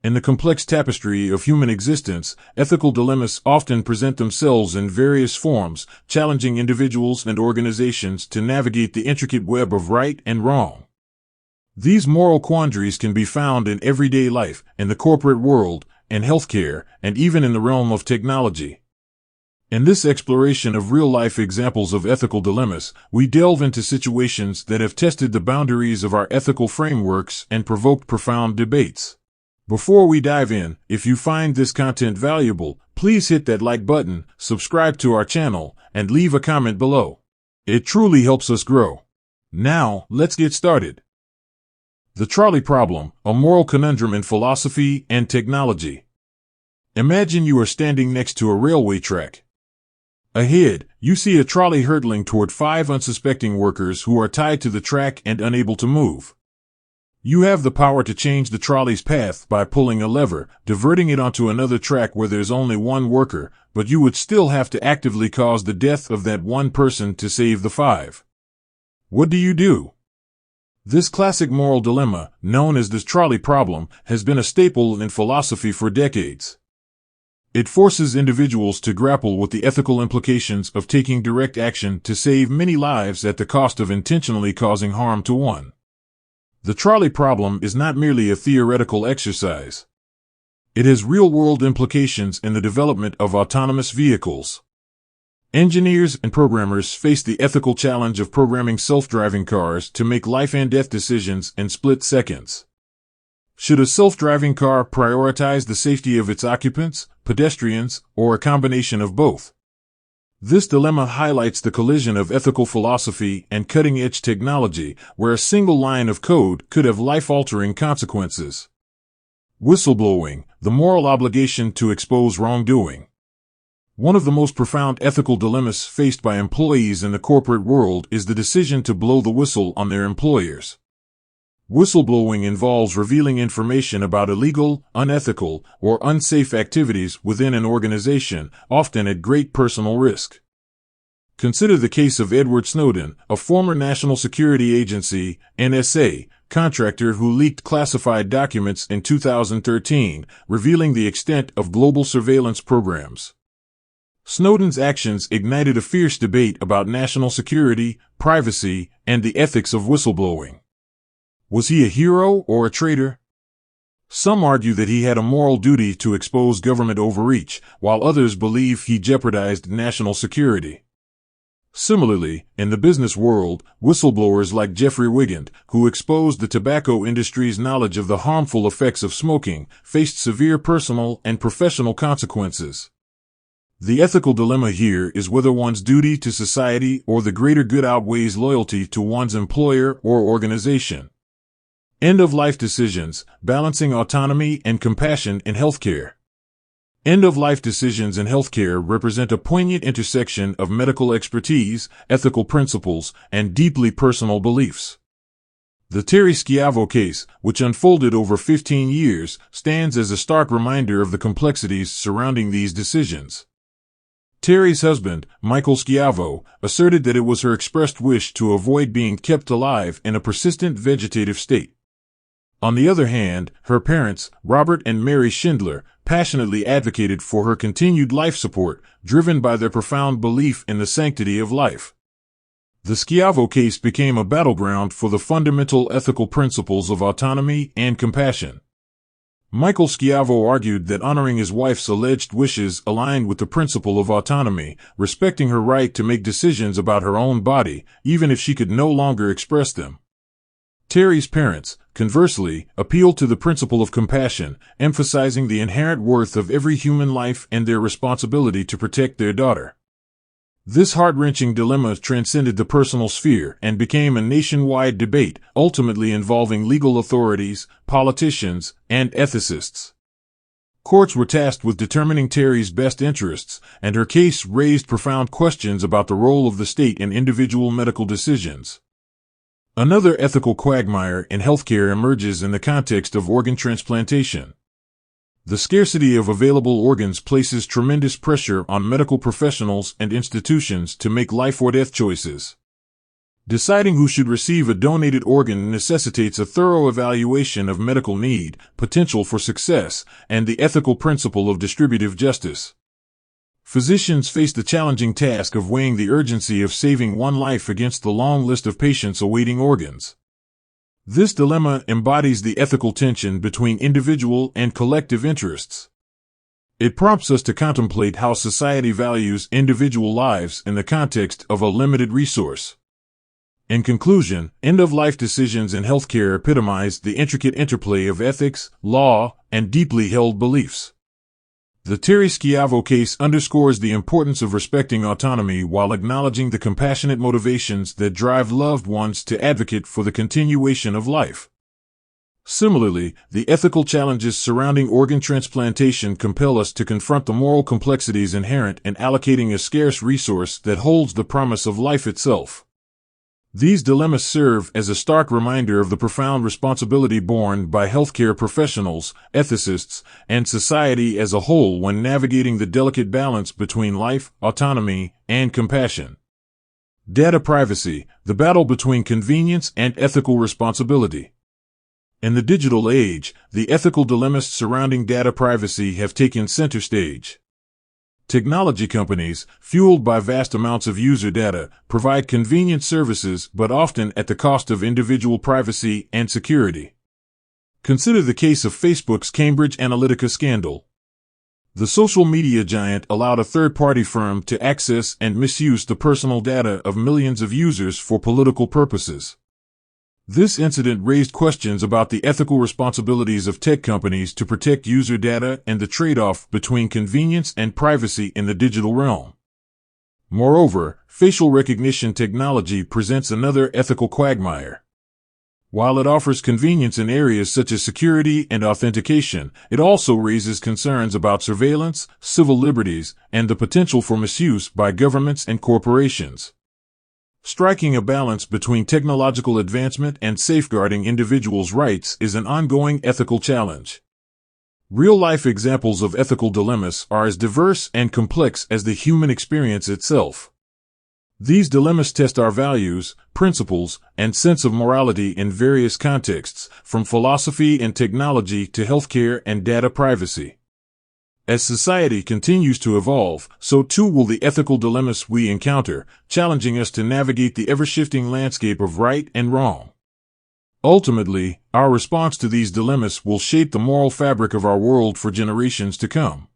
In the complex tapestry of human existence, ethical dilemmas often present themselves in various forms, challenging individuals and organizations to navigate the intricate web of right and wrong. These moral quandaries can be found in everyday life, in the corporate world, in healthcare, and even in the realm of technology. In this exploration of real-life examples of ethical dilemmas, we delve into situations that have tested the boundaries of our ethical frameworks and provoked profound debates. Before we dive in, if you find this content valuable, please hit that like button, subscribe to our channel, and leave a comment below. It truly helps us grow. Now, let's get started. The trolley problem, a moral conundrum in philosophy and technology. Imagine you are standing next to a railway track. Ahead, you see a trolley hurtling toward 5 unsuspecting workers who are tied to the track and unable to move. You have the power to change the trolley's path by pulling a lever, diverting it onto another track where there's only one worker, but you would still have to actively cause the death of that one person to save the 5. What do you do? This classic moral dilemma, known as the trolley problem, has been a staple in philosophy for decades. It forces individuals to grapple with the ethical implications of taking direct action to save many lives at the cost of intentionally causing harm to one. The trolley problem is not merely a theoretical exercise. It has real-world implications in the development of autonomous vehicles. Engineers and programmers face the ethical challenge of programming self-driving cars to make life-and-death decisions in split seconds. Should a self-driving car prioritize the safety of its occupants, pedestrians, or a combination of both? This dilemma highlights the collision of ethical philosophy and cutting-edge technology, where a single line of code could have life-altering consequences. Whistleblowing, the moral obligation to expose wrongdoing. One of the most profound ethical dilemmas faced by employees in the corporate world is the decision to blow the whistle on their employers. Whistleblowing involves revealing information about illegal, unethical, or unsafe activities within an organization, often at great personal risk. Consider the case of Edward Snowden, a former National Security Agency (NSA) contractor who leaked classified documents in 2013, revealing the extent of global surveillance programs. Snowden's actions ignited a fierce debate about national security, privacy, and the ethics of whistleblowing. Was he a hero or a traitor? Some argue that he had a moral duty to expose government overreach, while others believe he jeopardized national security. Similarly, in the business world, whistleblowers like Jeffrey Wigand, who exposed the tobacco industry's knowledge of the harmful effects of smoking, faced severe personal and professional consequences. The ethical dilemma here is whether one's duty to society or the greater good outweighs loyalty to one's employer or organization. End-of-life decisions, balancing autonomy and compassion in healthcare. End-of-life decisions in healthcare represent a poignant intersection of medical expertise, ethical principles, and deeply personal beliefs. The Terry Schiavo case, which unfolded over 15 years, stands as a stark reminder of the complexities surrounding these decisions. Terry's husband, Michael Schiavo, asserted that it was her expressed wish to avoid being kept alive in a persistent vegetative state. On the other hand, her parents, Robert and Mary Schindler, passionately advocated for her continued life support, driven by their profound belief in the sanctity of life. The Schiavo case became a battleground for the fundamental ethical principles of autonomy and compassion. Michael Schiavo argued that honoring his wife's alleged wishes aligned with the principle of autonomy, respecting her right to make decisions about her own body, even if she could no longer express them. Terry's parents, conversely, appealed to the principle of compassion, emphasizing the inherent worth of every human life and their responsibility to protect their daughter. This heart-wrenching dilemma transcended the personal sphere and became a nationwide debate, ultimately involving legal authorities, politicians, and ethicists. Courts were tasked with determining Terry's best interests, and her case raised profound questions about the role of the state in individual medical decisions. Another ethical quagmire in healthcare emerges in the context of organ transplantation. The scarcity of available organs places tremendous pressure on medical professionals and institutions to make life or death choices. Deciding who should receive a donated organ necessitates a thorough evaluation of medical need, potential for success, and the ethical principle of distributive justice. Physicians face the challenging task of weighing the urgency of saving one life against the long list of patients awaiting organs. This dilemma embodies the ethical tension between individual and collective interests. It prompts us to contemplate how society values individual lives in the context of a limited resource. In conclusion, end-of-life decisions in healthcare epitomize the intricate interplay of ethics, law, and deeply held beliefs. The Terry Schiavo case underscores the importance of respecting autonomy while acknowledging the compassionate motivations that drive loved ones to advocate for the continuation of life. Similarly, the ethical challenges surrounding organ transplantation compel us to confront the moral complexities inherent in allocating a scarce resource that holds the promise of life itself. These dilemmas serve as a stark reminder of the profound responsibility borne by healthcare professionals, ethicists, and society as a whole when navigating the delicate balance between life, autonomy, and compassion. Data privacy, the battle between convenience and ethical responsibility. In the digital age, the ethical dilemmas surrounding data privacy have taken center stage. Technology companies, fueled by vast amounts of user data, provide convenient services but often at the cost of individual privacy and security. Consider the case of Facebook's Cambridge Analytica scandal. The social media giant allowed a third-party firm to access and misuse the personal data of millions of users for political purposes. This incident raised questions about the ethical responsibilities of tech companies to protect user data and the trade-off between convenience and privacy in the digital realm. Moreover, facial recognition technology presents another ethical quagmire. While it offers convenience in areas such as security and authentication, it also raises concerns about surveillance, civil liberties, and the potential for misuse by governments and corporations. Striking a balance between technological advancement and safeguarding individuals' rights is an ongoing ethical challenge. Real-life examples of ethical dilemmas are as diverse and complex as the human experience itself. These dilemmas test our values, principles, and sense of morality in various contexts, from philosophy and technology to healthcare and data privacy. As society continues to evolve, so too will the ethical dilemmas we encounter, challenging us to navigate the ever-shifting landscape of right and wrong. Ultimately, our response to these dilemmas will shape the moral fabric of our world for generations to come.